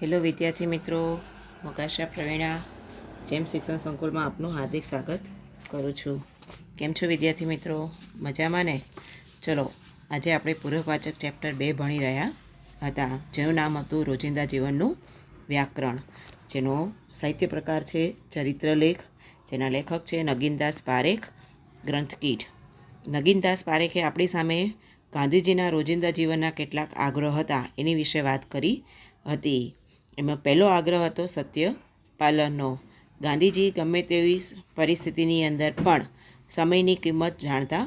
Hello વિદ્યાર્થી મિત્રો, મગાશા પ્રવીણા જેમ શિક્ષણ સંકુલમાં આપનું હાર્દિક સ્વાગત કરું છું. કેમ છો વિદ્યાર્થી મિત્રો? મજામાં ને? ચલો, આજે આપણે પૂર્વવાચક ચેપ્ટર 2 ભણી રહ્યા હતા, જેનું નામ હતું રોજિંદા જીવનનું વ્યાકરણ, જેનો સાહિત્ય પ્રકાર છે ચરિત્રલેખ, જેના લેખક છે નગીનદાસ પારેખ, ગ્રંથકીટ. નગીનદાસ પારેખે આપણી સામે ગાંધીજીના રોજિંદા જીવનના કેટલાક આગ્રહ હતા એની વિશે વાત કરી હતી. એમાં પહેલો આગ્રહ હતો સત્ય પાલનનો. ગાંધીજી ગમે તેવી પરિસ્થિતિની અંદર પણ સમયની કિંમત જાણતા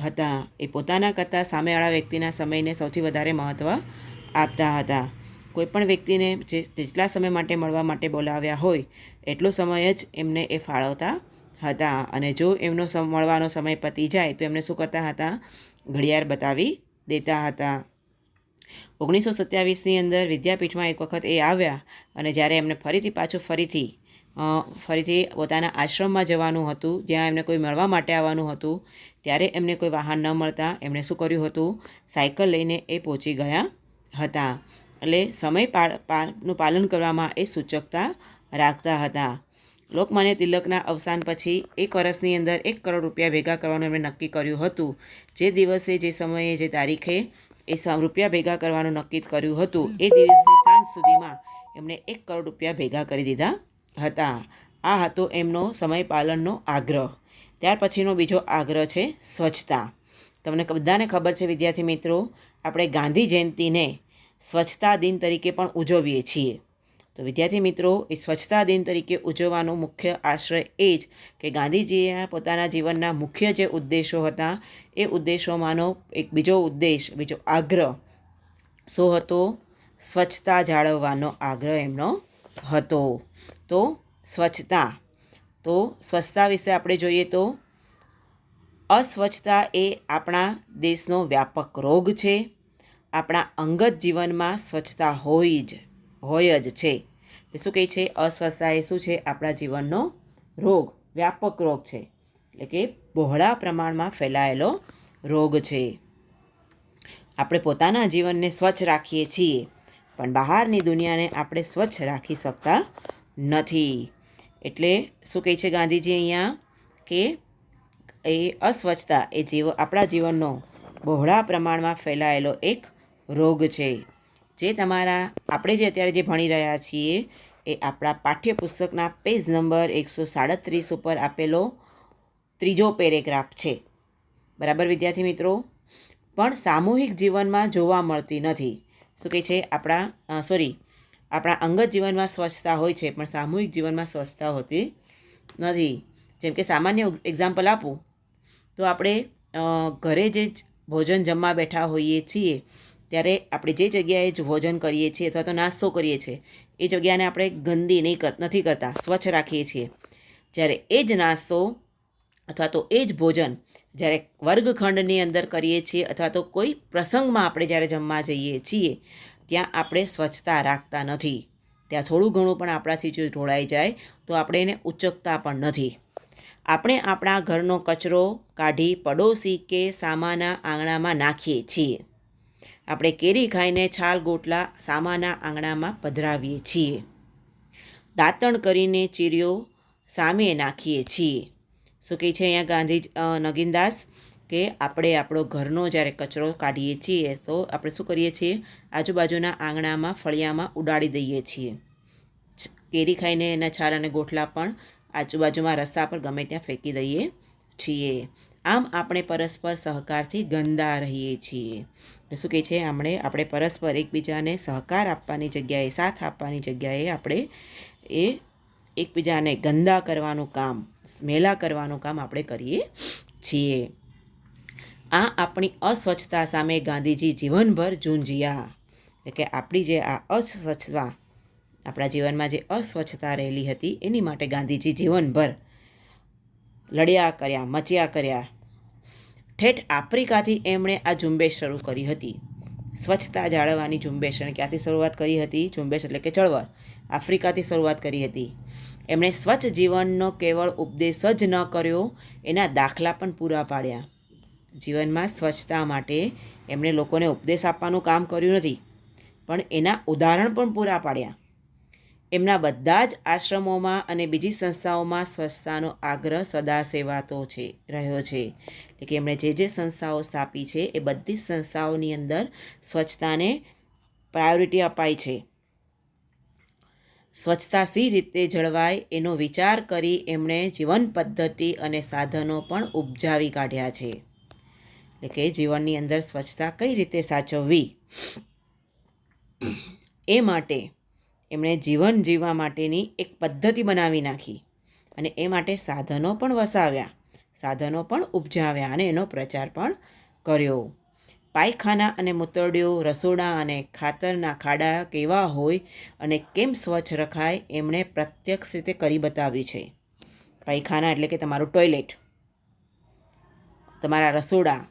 હતા. એ પોતાના કરતાં સામેવાળા વ્યક્તિના સમયને સૌથી વધારે મહત્ત્વ આપતા હતા. કોઈપણ વ્યક્તિને જેટલા સમય માટે મળવા માટે બોલાવ્યા હોય એટલો સમય જ એમને એ ફાળવતા હતા. અને જો એમનો મળવાનો સમય પતી જાય તો એમને શું કરતા હતા? ઘડિયાળ બતાવી દેતા હતા. 1927ની અંદર વિદ્યાપીઠમાં એક વખત એ આવ્યા અને જ્યારે એમને ફરીથી પોતાના આશ્રમમાં જવાનું હતું, જ્યાં એમને કોઈ મળવા માટે આવવાનું હતું, ત્યારે એમને કોઈ વાહન ન મળતા એમણે શું કર્યું હતું? સાયકલ લઈને એ પહોંચી ગયા હતા. એટલે સમયનું પાલન કરવામાં એ સૂચકતા રાખતા હતા. લોકમાન્ય તિલકના અવસાન પછી 1 વર્ષની અંદર 1 કરોડ રૂપિયા ભેગા કરવાનું એમણે નક્કી કર્યું હતું. જે દિવસે, જે સમયે, જે તારીખે એ રૂપિયા ભેગા કરવાનું નક્કી કર્યું હતું, એ દિવસની સાંજ સુધીમાં એમણે 1 કરોડ રૂપિયા ભેગા કરી દીધા હતા. આ હતો એમનો સમય પાલનનો આગ્રહ. ત્યાર પછીનો બીજો આગ્રહ છે સ્વચ્છતા. તમને બધાને ખબર છે વિદ્યાર્થી મિત્રો, આપણે ગાંધી જયંતિને સ્વચ્છતા દિન તરીકે પણ ઉજવીએ છીએ. તો વિદ્યાર્થી મિત્રો, એ સ્વચ્છતા દિન તરીકે ઉજવવાનો મુખ્ય આશ્રય એ જ કે ગાંધીજીએ પોતાના જીવનના મુખ્ય જે ઉદ્દેશો હતા એ ઉદ્દેશોમાંનો એક બીજો આગ્રહ શું હતો? સ્વચ્છતા જાળવવાનો આગ્રહ એમનો હતો. તો સ્વચ્છતા વિશે આપણે જોઈએ તો અસ્વચ્છતા એ આપણા દેશનો વ્યાપક રોગ છે. આપણા અંગત જીવનમાં સ્વચ્છતા હોય જ છે. શું કહે છે? અસ્વચ્છતા એ શું છે? આપણા જીવનનો રોગ, વ્યાપક રોગ છે. એટલે કે બહોળા પ્રમાણમાં ફેલાયેલો રોગ છે. આપણે પોતાના જીવનને સ્વચ્છ રાખીએ છીએ, પણ બહારની દુનિયાને આપણે સ્વચ્છ રાખી શકતા નથી. એટલે શું કહે છે ગાંધીજી અહીંયા? કે એ અસ્વચ્છતા એ આપણા જીવનનો બહોળા પ્રમાણમાં ફેલાયેલો એક રોગ છે. જે આપણે જે અત્યારે જે ભણી રહ્યા છીએ એ આપણા પાઠ્યપુસ્તકના પેજ નંબર 137 ઉપર આપેલો 3જો પેરેગ્રાફ છે. બરાબર વિદ્યાર્થી મિત્રો? પણ સામૂહિક જીવનમાં જોવા મળતી નથી. શું કહે છે? આપણા અંગત જીવનમાં સ્વચ્છતા હોય છે, પણ સામૂહિક જીવનમાં સ્વચ્છતા હોતી નથી. જેમ કે સામાન્ય એક્ઝામ્પલ આપું તો આપણે ઘરે જે ભોજન જમવા બેઠા હોઈએ છીએ, ત્યારે આપણે જે જગ્યાએ જ ભોજન કરીએ છીએ અથવા તો નાસ્તો કરીએ છીએ, એ જગ્યાને આપણે ગંદી નથી કરતા, સ્વચ્છ રાખીએ છીએ. જ્યારે એ જ નાસ્તો અથવા તો એ જ ભોજન જ્યારે વર્ગખંડની અંદર કરીએ છીએ અથવા તો કોઈ પ્રસંગમાં આપણે જ્યારે જમવા જઈએ છીએ, ત્યાં આપણે સ્વચ્છતા રાખતા નથી. ત્યાં થોડું ઘણું પણ આપણાથી જો ઢોળાઈ જાય તો આપણે એને ઉચકતા પણ નથી. આપણે આપણા ઘરનો કચરો કાઢી પડોશી કે સામાના આંગણામાં નાખીએ છીએ. આપણે કેરી ખાઈને છાલ ગોટલા સામાના આંગણામાં પધરાવીએ છીએ. દાંતણ કરીને ચીરીઓ સામે નાખીએ છીએ. શું કહે છે અહીંયા નગીનદાસ? કે આપણે આપણો ઘરનો જ્યારે કચરો કાઢીએ છીએ તો આપણે શું કરીએ છીએ? આજુબાજુના આંગણામાં, ફળિયામાં ઉડાડી દઈએ છીએ. કેરી ખાઈને એના છાલ અને ગોઠલા પણ આજુબાજુમાં રસ્તા પર ગમે ત્યાં ફેંકી દઈએ છીએ. આમ આપણે પરસ્પર સહકારથી ગંદા રહીએ છીએ. શું કહે છે? આપણે પરસ્પર એકબીજાને સહકાર આપવાની જગ્યાએ, સાથ આપવાની જગ્યાએ આપણે એકબીજાને ગંદા કરવાનું કામ, મેલા કરવાનું કામ આપણે કરીએ છીએ. આ આપણી અસ્વચ્છતા સામે ગાંધીજી જીવનભર ઝૂંઝ્યા. એટલે કે આપણી જે આ અસ્વચ્છતા, આપણા જીવનમાં જે અસ્વચ્છતા રહેલી હતી એની માટે ગાંધીજી જીવનભર લડ્યા કર્યા, મચ્યા કર્યા. ઠેઠ આફ્રિકાથી એમણે આ ઝુંબેશ શરૂ કરી હતી. સ્વચ્છતા જાળવવાની ઝુંબેશ. અને ક્યાંથી શરૂઆત કરી હતી? ઝુંબેશ એટલે કે ચળવળ. આફ્રિકાથી શરૂઆત કરી હતી. એમણે સ્વચ્છ જીવનનો કેવળ ઉપદેશ જ ન કર્યો, એના દાખલા પણ પૂરા પાડ્યા. જીવનમાં સ્વચ્છતા માટે એમણે લોકોને ઉપદેશ આપવાનું કામ કર્યું નથી, પણ એના ઉદાહરણ પણ પૂરા પાડ્યા. એમના બધા જ આશ્રમોમાં અને બીજી સંસ્થાઓમાં સ્વચ્છતાનો આગ્રહ સદા સેવાતો રહ્યો છે. એટલે કે એમણે જે સંસ્થાઓ સ્થાપી છે એ બધી જ સંસ્થાઓની અંદર સ્વચ્છતાને પ્રાયોરિટી અપાય છે. સ્વચ્છતા સી રીતે જળવાય એનો વિચાર કરી એમણે જીવન પદ્ધતિ અને સાધનો પણ ઉપજાવી કાઢ્યા છે. એટલે કે જીવનની અંદર સ્વચ્છતા કઈ રીતે સાચવવી એ માટે એમણે જીવન જીવવા માટેની એક પદ્ધતિ બનાવી નાખી અને એ માટે સાધનો પણ વસાવ્યા, સાધનો પણ ઉપજાવ્યા અને એનો પ્રચાર પણ કર્યો. પાયખાના અને મૂતરડીઓ, રસોડા અને ખાતરના ખાડા કેવા હોય અને કેમ સ્વચ્છ રખાય એમણે પ્રત્યક્ષ રીતે કરી બતાવ્યું છે. પાયખાના એટલે કે તમારું ટોયલેટ, તમારા રસોડા.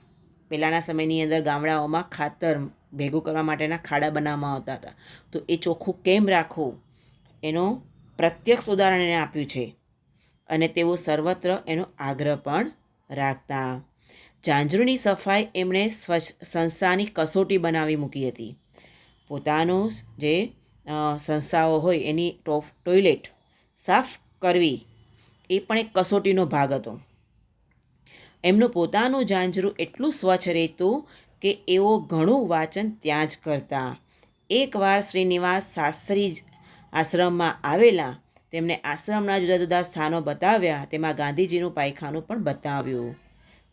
પહેલાંના સમયની અંદર ગામડાઓમાં ખાતર ભેગું કરવા માટેના ખાડા બનાવવામાં આવતા હતા. તો એ ચોખ્ખું કેમ રાખવું એનો પ્રત્યક્ષ ઉદાહરણ એને આપ્યું છે અને તેઓ સર્વત્ર એનો આગ્રહ પણ રાખતા. ઝાંઝરની સફાઈ એમણે સંસ્થાની કસોટી બનાવી મૂકી હતી. પોતાનું જે સંસ્થાઓ હોય એની ટોયલેટ સાફ કરવી એ પણ એક કસોટીનો ભાગ હતો. એમનું પોતાનું ઝાંઝરું એટલું સ્વચ્છ રહેતું કે એઓ ઘણું વાંચન ત્યાં જ કરતા. એકવાર શ્રીનિવાસ શાસ્ત્રી આશ્રમમાં આવેલા. તેમણે આશ્રમના જુદા જુદા સ્થાનો બતાવ્યા, તેમાં ગાંધીજીનું પાયખાનું પણ બતાવ્યું.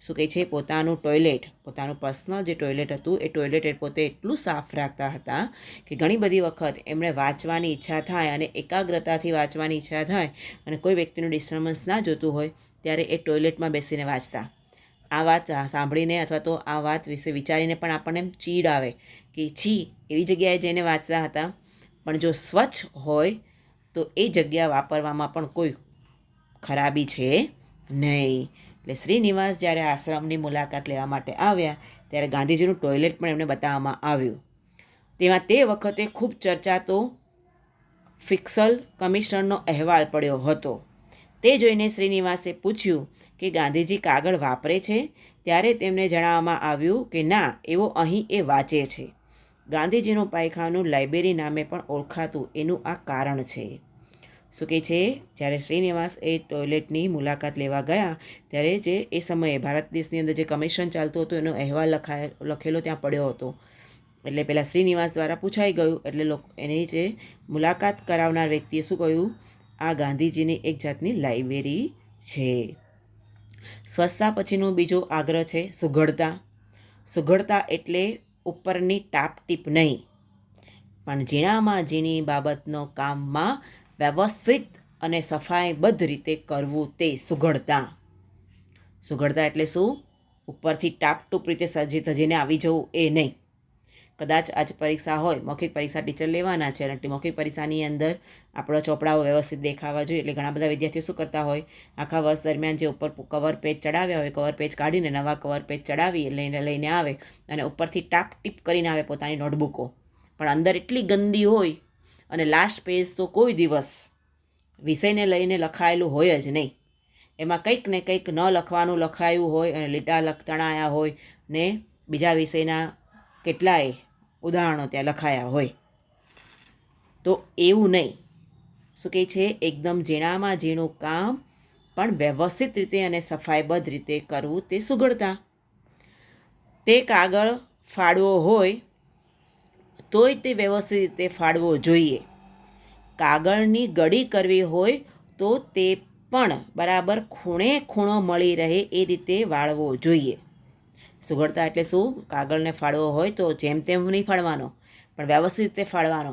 શું કહે છે? પોતાનું ટોયલેટ, પોતાનું પર્સનલ જે ટોયલેટ હતું એ ટોયલેટ પોતે એટલું સાફ રાખતા હતા કે ઘણી બધી વખત એમણે વાંચવાની ઈચ્છા થાય અને એકાગ્રતાથી વાંચવાની ઈચ્છા થાય અને કોઈ વ્યક્તિનું ડિસ્ટર્બન્સ ના જોતું હોય ત્યારે એ ટોયલેટમાં બેસીને વાંચતા. આ વાત સાંભળીને અથવા તો આ વાત વિશે વિચારીને પણ આપણને એમ ચીડ આવે કે છી, એવી જગ્યાએ જઈને વાંચતા હતા. પણ જો સ્વચ્છ હોય તો એ જગ્યા વાપરવામાં પણ કોઈ ખરાબી છે નહીં. એટલે શ્રીનિવાસ જ્યારે આશ્રમની મુલાકાત લેવા માટે આવ્યા ત્યારે ગાંધીજીનું ટોયલેટ પણ એમને બતાવવામાં આવ્યું. તેમાં તે વખતે ખૂબ ચર્ચાતો ફિસ્કલ કમિશનરનો અહેવાલ પડ્યો હતો. તે જોઈને શ્રીનિવાસે પૂછ્યું કે ગાંધીજી કાગળ વાપરે છે? ત્યારે તેમને જણાવવામાં આવ્યું કે ના, એવો અહીં એ વાંચે છે. ગાંધીજીનું પાયખાનું લાઇબ્રેરી નામે પણ ઓળખાતું એનું આ કારણ છે. શું કહે છે? જ્યારે શ્રીનિવાસ એ ટોયલેટની મુલાકાત લેવા ગયા ત્યારે જે એ સમયે ભારત દેશની અંદર જે કમિશન ચાલતું હતું એનો અહેવાલ લખેલો ત્યાં પડ્યો હતો. એટલે પહેલાં શ્રીનિવાસ દ્વારા પૂછાઈ ગયું. એટલે એની જે મુલાકાત કરાવનાર વ્યક્તિએ શું કહ્યું? આ ગાંધીજીની એક જાતની લાઇબ્રેરી છે. સ્વચ્છતા પછીનો બીજો આગ્રહ છે સુઘડતા. સુઘડતા એટલે ઉપરની ટાપટીપ નહીં, પણ ઝીણામાં ઝીણી બાબતનો કામમાં વ્યવસ્થિત અને સફાઈબદ્ધ રીતે કરવું, તે સુઘડતા. સુઘડતા એટલે શું? ઉપરથી ટાપટૂપ રીતે સજી ધજીને આવી જવું એ નહીં. કદાચ આજ પરીક્ષા હોય, મૌખિક પરીક્ષા ટીચર લેવાના છે અને મૌખિક પરીક્ષાની અંદર આપણો ચોપડાઓ વ્યવસ્થિત દેખાવા જોઈએ. એટલે ઘણા બધા વિદ્યાર્થીઓ શું કરતા હોય, આખા વર્ષ દરમિયાન જે ઉપર કવર પેજ ચડાવ્યા હોય, કવર પેજ કાઢીને નવા કવર પેજ ચડાવી લઈને આવે અને ઉપરથી ટાપટીપ કરીને આવે પોતાની નોટબુકો. પણ અંદર એટલી ગંદી હોય અને લાસ્ટ પેજ તો કોઈ દિવસ વિષયને લઈને લખાયેલું હોય જ નહીં. એમાં કંઈક ને કંઈક ન લખવાનું લખાયું હોય અને લીટા તણાયા હોય ને બીજા વિષયના કેટલાય ઉદાહરણો ત્યાં લખાયા હોય. તો એવું નહીં. શું કહે છે? એકદમ ઝીણામાં ઝીણું કામ પણ વ્યવસ્થિત રીતે અને સફાઈબદ્ધ રીતે કરવું, તે સુઘડતા. તે કાગળ ફાડવો હોય તોય તે વ્યવસ્થિત રીતે ફાડવો જોઈએ. કાગળની ગળી કરવી હોય તો તે પણ બરાબર ખૂણે ખૂણો મળી રહે એ રીતે વાળવો જોઈએ. સુઘડતા એટલે શું? કાગળને ફાડવો હોય તો જેમ તેમ નહીં ફાડવાનો, પણ વ્યવસ્થિત રીતે ફાડવાનો.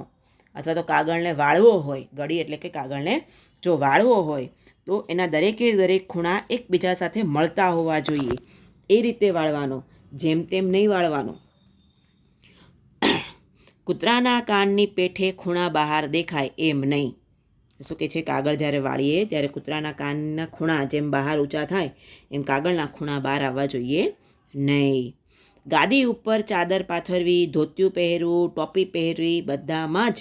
અથવા તો કાગળને વાળવો હોય, ગળી એટલે કે કાગળને જો વાળવો હોય તો એના દરેકે દરેક ખૂણા એકબીજા સાથે મળતા હોવા જોઈએ. એ રીતે વાળવાનો, જેમ તેમ નહીં વાળવાનો. કૂતરાના કાનની પેઠે ખૂણા બહાર દેખાય એમ નહીં. શું કહે છે? કાગળ જ્યારે વાળીએ ત્યારે કૂતરાના કાનના ખૂણા જેમ બહાર ઊંચા થાય એમ કાગળના ખૂણા બહાર આવવા જોઈએ નહીં. ગાદી ઉપર ચાદર પાથરવી, ધોતિયું પહેરવું, ટોપી પહેરવી, બધામાં જ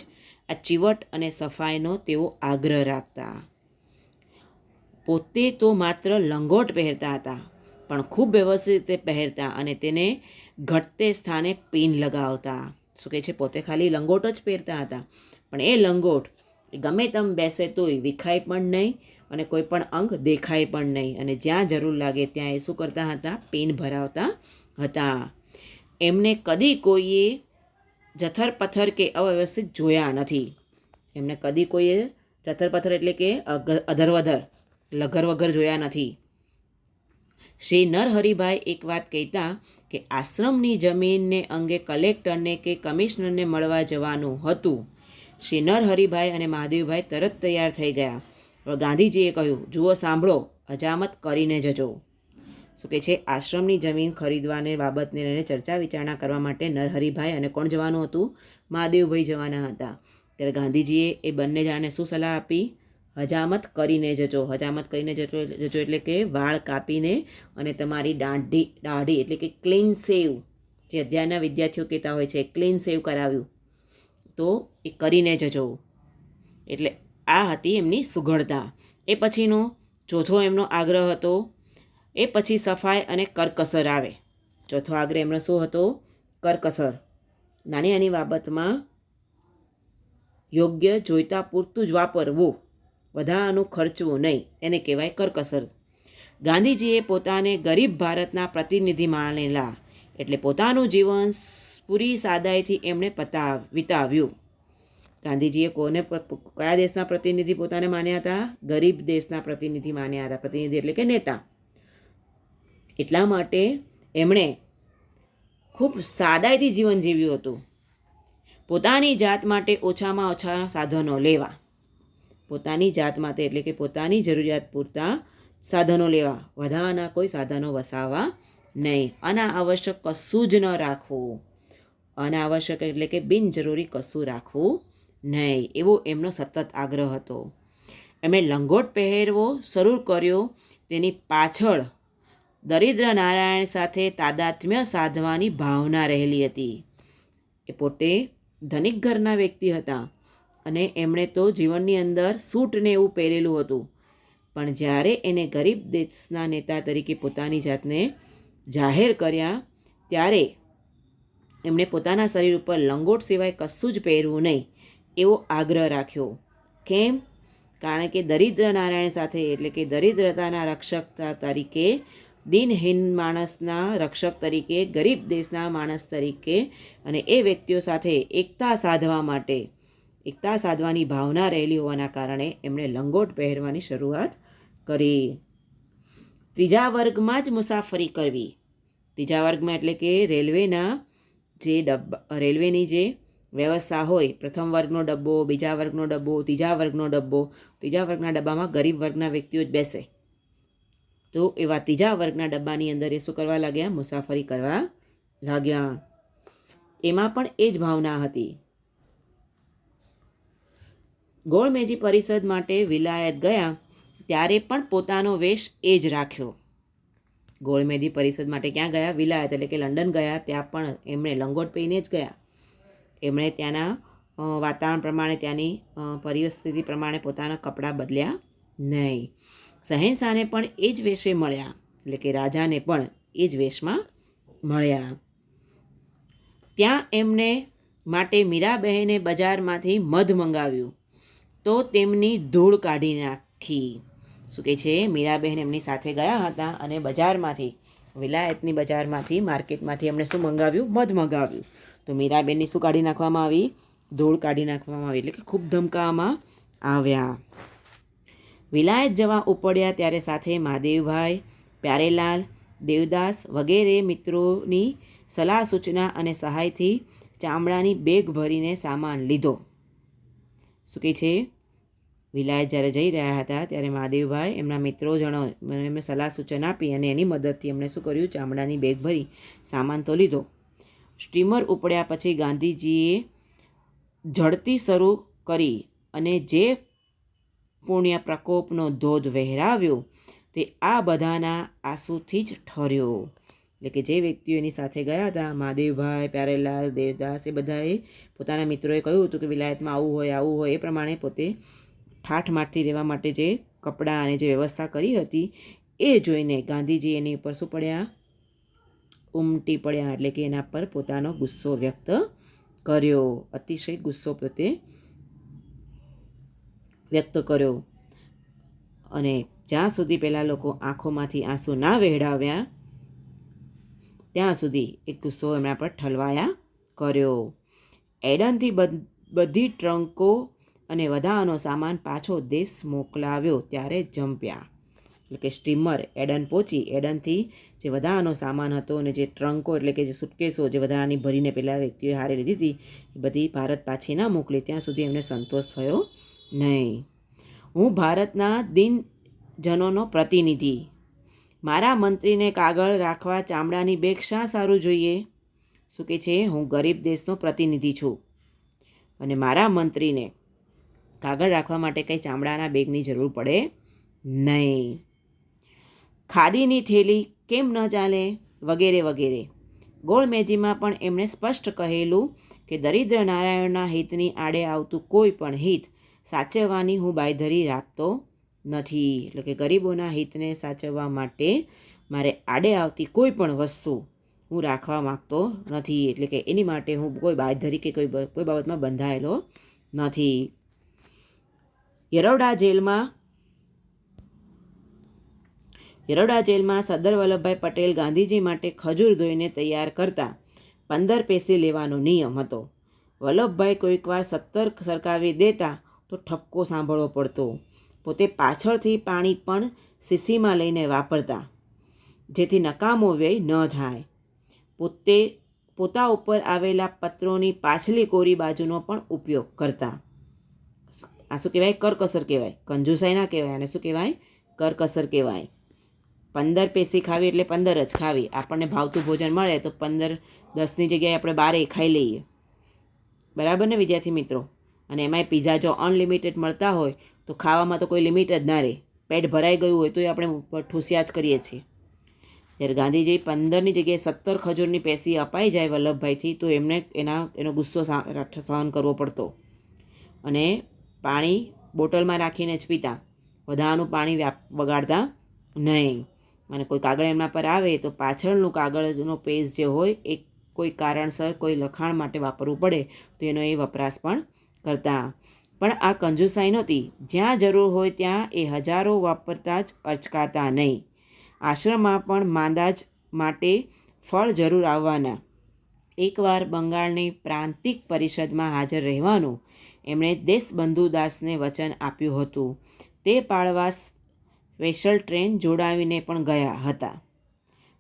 આ ચીવટ અને સફાઈનો તેઓ આગ્રહ રાખતા. પોતે તો માત્ર લંગોટ પહેરતા હતા, પણ ખૂબ વ્યવસ્થિત રીતે પહેરતા અને તેને ઘટતે સ્થાને પિન લગાવતા. શું કહે છે? પોતે ખાલી લંગોટ જ પહેરતા હતા, પણ એ લંગોટ ગમે તેમ બેસે તોય વિખાય પણ નહીં અને કોઈ પણ અંગ દેખાય પણ નહીં. અને જ્યાં જરૂર લાગે ત્યાં એ શું કરતા હતા? પેન ભરાવતા હતા. એમને કદી કોઈએ જથર પથ્થર કે અવ્યવસ્થિત જોયા નથી. એમને કદી કોઈએ જથર પથ્થર એટલે કે અધરવધર લગર વગર જોયા નથી. શ્રી નરહરિભાઈ એક વાત કહેતા કે આશ્રમની જમીનને અંગે કલેક્ટરને કે કમિશનરને મળવા જવાનું હતું. શ્રી નરહરિભાઈ અને મહાદેવભાઈ તરત તૈયાર થઈ ગયા. ગાંધીજીએ કહ્યું, જુઓ સાંભળો, હજામત કરીને જજો. શું કહે છે? આશ્રમની જમીન ખરીદવાને બાબતને લઈને ચર્ચા વિચારણા કરવા માટે નરહરિભાઈ અને કોણ જવાનું હતું? મહાદેવભાઈ જવાના હતા. ત્યારે ગાંધીજીએ એ બંને જણાને શું સલાહ આપી? હજામત કરીને જજો. હજામત કરીને જજો એટલે કે વાળ કાપીને અને તમારી દાઢી એટલે કે ક્લીન સેવ, જે અધ્યાયના વિદ્યાર્થીઓ કહેતા હોય છે, ક્લીન સેવ કરાવ્યું, તો એ કરીને જજો. એટલે આ હતી એમની સુઘડતા. એ પછીનો ચોથો એમનો આગ્રહ હતો, એ પછી સફાઈ અને કરકસર આવે. ચોથો આગ્રહ એમનો શું હતો? કરકસર. નાની નાની બાબતમાં યોગ્ય જોઈતા પૂરતું જ વાપરવું, વધારાનું ખર્ચવું નહીં, એને કહેવાય કરકસર. ગાંધીજીએ પોતાને ગરીબ ભારતના પ્રતિનિધિ માનેલા, એટલે પોતાનું જીવન પૂરી સાદાઈથી એમણે વિતાવ્યું. ગાંધીજીએ કયા દેશના પ્રતિનિધિ પોતાને માન્યા હતા? ગરીબ દેશના પ્રતિનિધિ માન્યા હતા. પ્રતિનિધિ એટલે કે નેતા. એટલા માટે એમણે ખૂબ સાદાઈથી જીવન જીવ્યું હતું. પોતાની જાત માટે ઓછામાં ઓછા સાધનો લેવા. પોતાની જાત માટે એટલે કે પોતાની જરૂરિયાત પૂરતા સાધનો લેવા, વધારાના કોઈ સાધનો વસાવવા નહીં. અનાવશ્યક કશું જ ન રાખવું. અનાવશ્યક એટલે કે બિનજરૂરી કશું રાખવું નહીં, એવો એમનો સતત આગ્રહ હતો. એમણે લંગોટ પહેરવો શરૂ કર્યો. તેની પાછળ દરિદ્ર નારાયણ સાથે તાદાત્મ્ય સાધવાની ભાવના રહેલી હતી. એ પોતે ધનિક ઘરના વ્યક્તિ હતા અને એમણે તો જીવનની અંદર સૂટને એવું પહેરેલું હતું. પણ જ્યારે એને ગરીબ દેશના નેતા તરીકે પોતાની જાતને જાહેર કર્યા, ત્યારે એમણે પોતાના શરીર ઉપર લંગોટ સિવાય કશું જ પહેરવું નહીં એવો આગ્રહ રાખ્યો. કેમ? કારણ કે દરિદ્ર નારાયણ સાથે એટલે કે દરિદ્રતાના રક્ષક તરીકે, દિનહીન માણસના રક્ષક તરીકે, ગરીબ દેશના માણસ તરીકે અને એ વ્યક્તિઓ સાથે એકતા સાધવાની ભાવના રહેલી હોવાના કારણે એમણે લંગોટ પહેરવાની શરૂઆત કરી. ત્રીજા વર્ગમાં જ મુસાફરી કરવી. ત્રીજા વર્ગમાં એટલે કે રેલવેની જે વ્યવસ્થા હોય, પ્રથમ વર્ગનો ડબ્બો, બીજા વર્ગનો ડબ્બો, ત્રીજા વર્ગનો ડબ્બો. ત્રીજા વર્ગના ડબ્બામાં ગરીબ વર્ગના વ્યક્તિઓ જ બેસે. તો એવા ત્રીજા વર્ગના ડબ્બાની અંદર એ શું કરવા લાગ્યા? મુસાફરી કરવા લાગ્યા. એમાં પણ એ જ ભાવના હતી. ગોળમેજી પરિષદ માટે વિલાયત ગયા ત્યારે પણ પોતાનો વેશ એ જ રાખ્યો. ગોળમેજી પરિષદ માટે ક્યાં ગયા? વિલાયત એટલે કે લંડન ગયા. ત્યાં પણ એમણે લંગોટ પહેરીને જ ગયા. એમણે ત્યાંના વાતાવરણ પ્રમાણે, ત્યાંની પરિસ્થિતિ પ્રમાણે પોતાના કપડાં બદલ્યા નહીં. શહેનશાહને પણ એ જ વેશે મળ્યા, એટલે કે રાજાને પણ એ જ વેશમાં મળ્યા. ત્યાં એમને માટે મીરાબહેને બજારમાંથી મધ મંગાવ્યું તો તેમની ધૂળ કાઢી નાખી. શું કહે છે? મીરાબહેન એમની સાથે ગયા હતા અને બજારમાંથી, વિલાયતની બજારમાંથી, માર્કેટમાંથી એમણે શું મંગાવ્યું? મધ મંગાવ્યું. તો મીરાબેનની શું કાઢી નાખવામાં આવી? ધૂળ કાઢી નાખવામાં આવી, એટલે કે ખૂબ ધમકાવવામાં આવ્યા. વિલાયત જવા ઉપડ્યા ત્યારે સાથે મહાદેવભાઈ, પ્યારેલાલ, દેવદાસ વગેરે મિત્રોની સલાહ સૂચના અને સહાયથી ચામડાની બેગ ભરીને સામાન લીધો. શું કહે છે? વિલાયત જ્યારે જઈ રહ્યા હતા ત્યારે મહાદેવભાઈ એમના એમને સલાહ સૂચન આપી અને એની મદદથી એમણે શું કર્યું? ચામડાની બેગ ભરી સામાન તો લીધો. સ્ટીમર ઉપડ્યા પછી ગાંધીજીએ ઝડતી શરૂ કરી અને જે પુણ્ય પ્રકોપનો ધોધ વહેરાવ્યો તે આ બધાના આંસુથી જ ઠર્યો. એટલે કે જે વ્યક્તિઓ એની સાથે ગયા હતા, મહાદેવભાઈ, પ્યારેલાલ, દેવદાસ, એ બધાએ પોતાના મિત્રોએ કહ્યું હતું કે વિલાયતમાં આવું હોય, એ પ્રમાણે પોતે ઠાઠમાઠથી રહેવા માટે જે કપડાં અને જે વ્યવસ્થા કરી હતી એ જોઈને ગાંધીજી એની ઉપર શું પડ્યા? ઉમટી પડ્યા. એટલે કે એના પર પોતાનો ગુસ્સો વ્યક્ત કર્યો. અતિશય ગુસ્સો પોતે વ્યક્ત કર્યો અને જ્યાં સુધી પહેલાં લોકો આંખોમાંથી આંસુ ના વહેડાવ્યા ત્યાં સુધી એક ગુસ્સો એમના પર ઠલવાયા કર્યો. એડનથી બધી ટ્રંકો અને વધારાનો સામાન પાછો દેશ મોકલાવ્યો ત્યારે જંપ્યા. એટલે કે સ્ટીમર એડન પહોંચી, એડનથી જે વધારાનો સામાન હતો અને જે ટ્રંકો એટલે કે જે સુટકેસો જે વધારાની ભરીને પેલા વ્યક્તિઓએ હારે લીધી હતી એ બધી ભારત પાછી ના મોકલી ત્યાં સુધી એમને સંતોષ થયો નહીં. હું ભારતના દિનજનોનો પ્રતિનિધિ, મારા મંત્રીને કાગળ રાખવા ચામડાની બેગ શા સારું જોઈએ? શું કહે છે? હું ગરીબ દેશનો પ્રતિનિધિ છું અને મારા મંત્રીને કાગળ રાખવા માટે કંઈ ચામડાના બેગની જરૂર પડે નહીં. ખાદીની થેલી કેમ ન ચાલે? વગેરે વગેરે. ગોળમેજીમાં પણ એમણે સ્પષ્ટ કહેલું કે દરિદ્ર નારાયણના હિતની આડે આવતું કોઈ પણ હિત સાચવવાની હું બાંયધરી રાખતો નથી. એટલે કે ગરીબોના હિતને સાચવવા માટે મારે આડે આવતી કોઈ પણ વસ્તુ હું રાખવા માગતો નથી. એટલે કે એની માટે હું કોઈ બાંયધરી કે કોઈ બાબતમાં બંધાયેલો નથી. યરોડા જેલમાં સરદાર વલ્લભભાઈ પટેલ ગાંધીજી માટે ખજૂર ધોઈને તૈયાર કરતા 15 પૈસે લેવાનો નિયમ હતો. વલ્લભભાઈ કોઈકવાર 17 સરકાવી દેતા તો ઠપકો સાંભળવો પડતો. પોતે પાછળથી પાણી પણ શીશીમાં લઈને વાપરતા જેથી નકામો વ્યય ન થાય. પોતા ઉપર આવેલા પત્રોની પાછલી કોરી બાજુનો પણ ઉપયોગ કરતા. આ શું કહેવાય? કરકસર કહેવાય. કંજુસાઈ ના કહેવાય. અને શું કહેવાય? કરકસર કહેવાય. 15 પૈસે ખાવી એટલે 15 જ ખાવી. આપણને ભાવતું ભોજન મળે તો 15, 10ની જગ્યાએ આપણે 12 ખાઈ લઈએ. બરાબર ને વિદ્યાર્થી મિત્રો? અને એમાંય પીઝા જો અનલિમિટેડ મળતા હોય તો ખાવામાં તો કોઈ લિમિટ જ ના રહે. પેટ ભરાઈ ગયું હોય તો આપણે ઠૂસિયા જ કરીએ છીએ. જ્યારે ગાંધીજી 15ની જગ્યાએ 17 ખજૂરની પેશી અપાઈ જાય વલ્લભભાઈથી તો એમને એનો ગુસ્સો સહન કરવો પડતો અને પાણી બોટલમાં રાખીને જ પીતા. વધારાનું પાણી બગાડતા નહીં. અને કોઈ કાગળ એમના પર આવે તો પાછળનું કાગળનો પેજ જે હોય એ કોઈ કારણસર કોઈ લખાણ માટે વાપરવું પડે તો એનો એ વપરાશ પણ કરતા. પણ આ કંજુસાઈ નહોતી. જ્યાં જરૂર હોય ત્યાં એ હજારો વાપરતા જ અચકાતા નહીં. આશ્રમમાં પણ માંદા જ માટે ફળ જરૂર આવવાના. એકવાર બંગાળની પ્રાંતિક પરિષદમાં હાજર રહેવાનું એમણે દેશબંધુદાસને વચન આપ્યું હતું. તે પાળવા સ્પેશિયલ ટ્રેન જોડાવીને પણ ગયા હતા.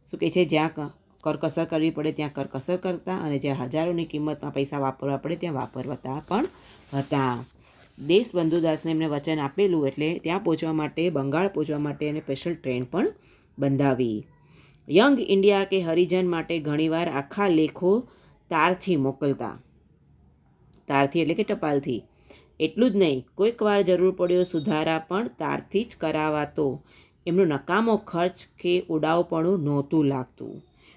શું કહે છે? જ્યાં કરકસર કરવી પડે ત્યાં કરકસર કરતા અને જ્યાં હજારોની કિંમતમાં પૈસા વાપરવા પડે ત્યાં વાપરતા પણ હતા. દેશબંધુદાસને એમને વચન આપેલું એટલે ત્યાં પહોંચવા માટે, બંગાળ પહોંચવા માટે એને સ્પેશિયલ ટ્રેન પણ બંધાવી. યંગ ઇન્ડિયા કે હરિજન માટે ઘણીવાર આખા લેખો તારથી મોકલતા. તારથી એટલે કે ટપાલથી. એટલું જ નહીં, કોઈક વાર જરૂર પડ્યો સુધારા પણ તારથી જ કરાવાતો. એમનો નકામો ખર્ચ કે ઉડાવપણું નહોતું લાગતું.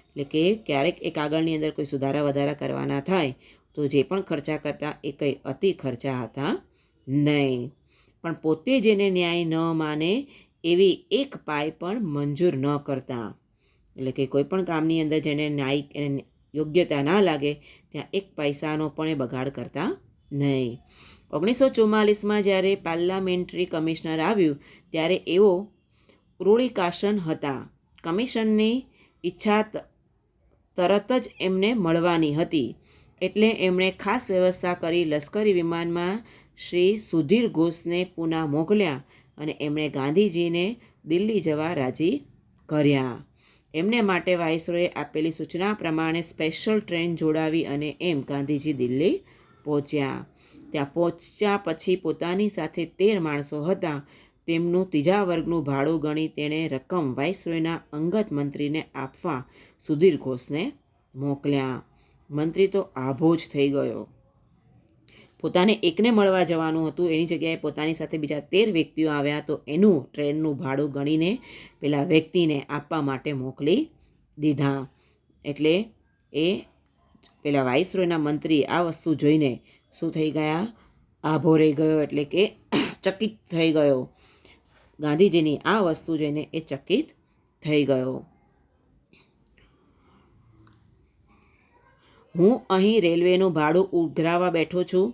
એટલે કે ક્યારેક એ કાગળની અંદર કોઈ સુધારા વધારા કરવાના થાય તો જે પણ ખર્ચા કરતા એ કંઈ અતિ ખર્ચા હતા નહીં. પણ પોતે જેને ન્યાય ન માને એવી એક પાય પણ મંજૂર ન કરતા. એટલે કે કોઈ પણ કામની અંદર જેને ન્યાય યોગ્યતા ના લાગે ત્યાં એક પૈસાનો પણ એ બગાડ કરતા નહીં. 1944માં જ્યારે પાર્લામેન્ટરી કમિશનર આવ્યું ત્યારે એવો રૂઢિકાસન હતા. કમિશનની ઈચ્છા તરત જ એમને મળવાની હતી એટલે એમણે ખાસ વ્યવસ્થા કરી લશ્કરી વિમાનમાં શ્રી સુધીર ઘોષને પૂના મોકલ્યા અને એમણે ગાંધીજીને દિલ્હી જવા રાજી કર્યા. એમને માટે વાઇસરોયે આપેલી સૂચના પ્રમાણે સ્પેશિયલ ટ્રેન જોડાવી અને એમ ગાંધીજી દિલ્હી પહોંચ્યા. ત્યાં પહોંચ્યા પછી પોતાની સાથે 13 માણસો હતા તેમનું 3જા વર્ગનું ભાડું ગણી તેણે રકમ વાઇસરોયના અંગત મંત્રીને આપવા સુધીર ઘોષને મોકલ્યા. મંત્રી તો આભો જ થઈ ગયો. પોતાને એકને મળવા જવાનું હતું એની જગ્યાએ પોતાની સાથે બીજા 13 વ્યક્તિઓ આવ્યા તો એનું ટ્રેનનું ભાડું ગણીને પેલા વ્યક્તિને આપવા માટે મોકલી દીધા. એટલે એ પેલા વાઇસરોયના મંત્રી આ વસ્તુ જોઈને શું થઈ ગયા? આભો રહી ગયો. એટલે કે ચકિત થઈ ગયો. ગાંધીજીની આ વસ્તુ જોઈને એ ચકિત થઈ ગયો. હું અહીં રેલવેનું ભાડું ઉઘરાવવા બેઠો છું.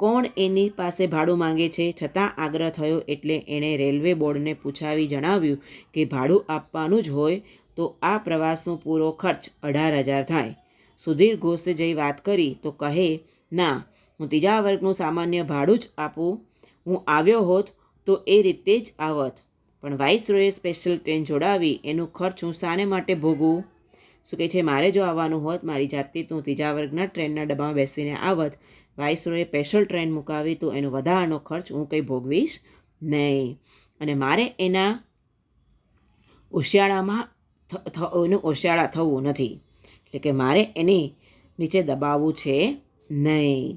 કોણ એની પાસે ભાડું માંગે છે, છતાં આગ્રહ થયો એટલે એણે રેલવે બોર્ડને પૂછાવી જણાવ્યું કે ભાડું આપવાનું જ હોય તો આ પ્રવાસનો પૂરો ખર્ચ 18,000 થાય. સુધીર ઘોષે જઈ વાત કરી તો કહે, ના, હું ત્રીજા વર્ગનું સામાન્ય ભાડું જ આપું. હું આવ્યો હોત તો એ રીતે જ આવત, પણ વાઇસરોયે સ્પેશિયલ ટ્રેન જોડાવી, એનું ખર્ચ હું શાને માટે ભોગવું? શું કહે છે, મારે જો આવવાનું હોત મારી જાતે તો હું ત્રીજા વર્ગના ટ્રેનના ડબ્બામાં બેસીને આવત. વાઇસરોયે સ્પેશિયલ ટ્રેન મુકાવી તો એનો વધારાનો ખર્ચ હું કંઈ ભોગવીશ નહીં, અને મારે એના ઓશિયાળા થવું નથી, એટલે કે મારે એની નીચે દબાવવું છે નહીં,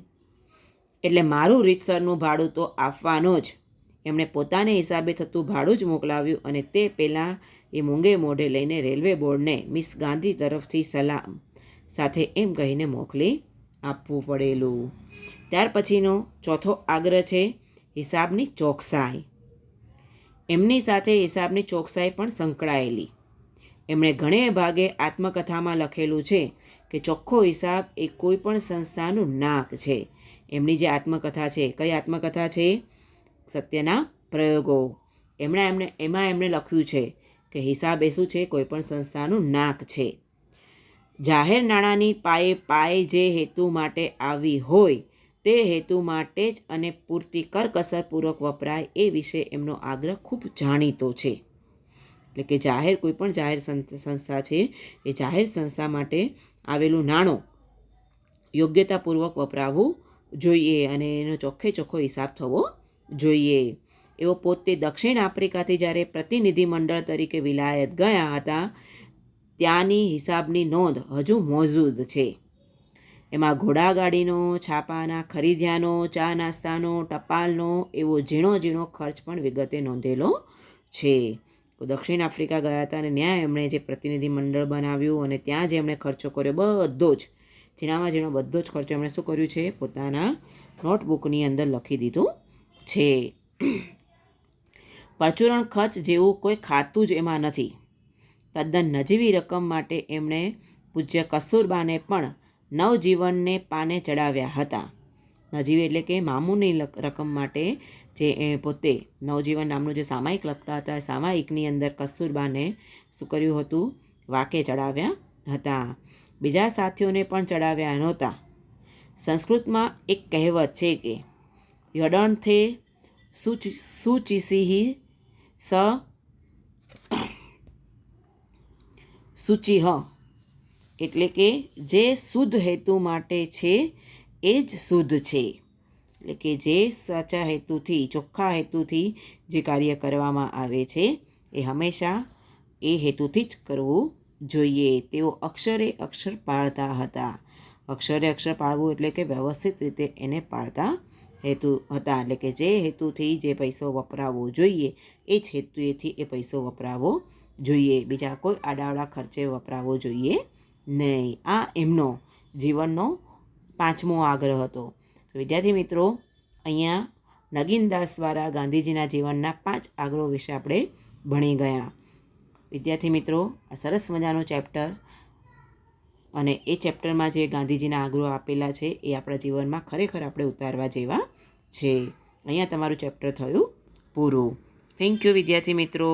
એટલે મારું રીતસરનું ભાડું તો આપવાનું જ. એમણે પોતાને હિસાબે થતું ભાડું જ મોકલાવ્યું અને તે પહેલાં એ મૂંગે મોઢે લઈને રેલવે બોર્ડને મિસ ગાંધી તરફથી સલામ સાથે એમ કહીને મોકલી આપવું પડેલું. ત્યાર પછીનો ચોથો આગ્રહ છે હિસાબની ચોકસાઈ. એમની સાથે હિસાબની ચોકસાઈ પણ સંકળાયેલી. એમણે ઘણે ભાગે આત્મકથામાં લખેલું છે કે ચોખ્ખો હિસાબ એ કોઈ પણ સંસ્થાનું નાક છે. એમની જે આત્મકથા છે, કઈ આત્મકથા છે? સત્યના પ્રયોગો. એમાં એમણે લખ્યું છે કે હિસાબ એ શું છે? કોઈ પણ સંસ્થાનું નાક છે. જાહેર નાણાંની પાયે જે હેતુ માટે આવી હોય તે હેતુ માટે જ અને પૂરતી કરકસરપૂર્વક વપરાય એ વિશે એમનો આગ્રહ ખૂબ જાણીતો છે. એટલે કે કોઈ પણ જાહેર સંસ્થા છે એ જાહેર સંસ્થા માટે આવેલું નાણું યોગ્યતાપૂર્વક વપરાવવું જોઈએ અને એનો ચોખ્ખો હિસાબ થવો જોઈએ. એવો પોતે દક્ષિણ આફ્રિકાથી જ્યારે પ્રતિનિધિ મંડળ તરીકે વિલાયત ગયા હતા ત્યાંની હિસાબની નોંધ હજુ મોજૂદ છે. એમાં ઘોડાગાડીનો, છાપાના ખરીદ્યાનો, ચા નાસ્તાનો, ટપાલનો એવો ઝીણો ખર્ચ પણ વિગતે નોંધેલો છે. તો દક્ષિણ આફ્રિકા ગયા હતા અને ત્યાં એમણે જે પ્રતિનિધિ મંડળ બનાવ્યું અને ત્યાં જે એમણે ખર્ચો કર્યો બધો જ ઝીણામાં બધો જ ખર્ચો એમણે શું કર્યું છે? પોતાના નોટબુકની અંદર લખી દીધું છે. પરચુરણ ખર્ચ જેવું કોઈ ખાતું જ એમાં નથી. તદ્દન નજીવી રકમ માટે એમણે પૂજ્ય કસ્તુરબાને પણ નવજીવનને પાને ચડાવ્યા હતા. નજીવી એટલે કે મામૂલી રકમ માટે જે એ પોતે નવજીવન નામનું જે સામાયિક લખતા હતા એ સામાયિકની અંદર કસ્તુરબાને શું કર્યું હતું? વાકે ચડાવ્યા હતા. બીજા સાથીઓને પણ ચડાવ્યા નહોતા. સંસ્કૃતમાં એક કહેવત છે કે યડણથે સુચિસિહિ સ શુચિહ, એટલે કે જે શુદ્ધ હેતુ માટે છે એ જ શુદ્ધ છે. એટલે કે જે સાચા હેતુથી, ચોખ્ખા હેતુથી જે કાર્ય કરવામાં આવે છે એ હંમેશા એ હેતુથી જ કરવું જોઈએ. તેઓ અક્ષરે અક્ષર પાળતા હતા. અક્ષરે અક્ષર પાળવું એટલે કે વ્યવસ્થિત રીતે એને પાળતા હેતુ હતા. એટલે કે જે હેતુથી જે પૈસો વપરાવવો જોઈએ એ જ હેતુએથી એ પૈસો વપરાવવો જોઈએ. બીજા કોઈ આડાવડા ખર્ચે વપરાવવો જોઈએ નહીં. આ એમનો જીવનનો 5મો આગ્રહ હતો. તો વિદ્યાર્થી મિત્રો, અહીંયા નગીનદાસ દ્વારા ગાંધીજીના જીવનના 5 આગ્રહો વિશે આપણે ભણી ગયા. વિદ્યાર્થી મિત્રો, આ સરસ મજાનું ચેપ્ટર અને એ ચેપ્ટરમાં જે ગાંધીજીના આગ્રહો આપેલા છે એ આપણા જીવનમાં ખરેખર આપણે ઉતારવા જેવા છે. અહીંયા તમારું ચેપ્ટર થયું પૂરું. થેન્ક યુ વિદ્યાર્થી મિત્રો.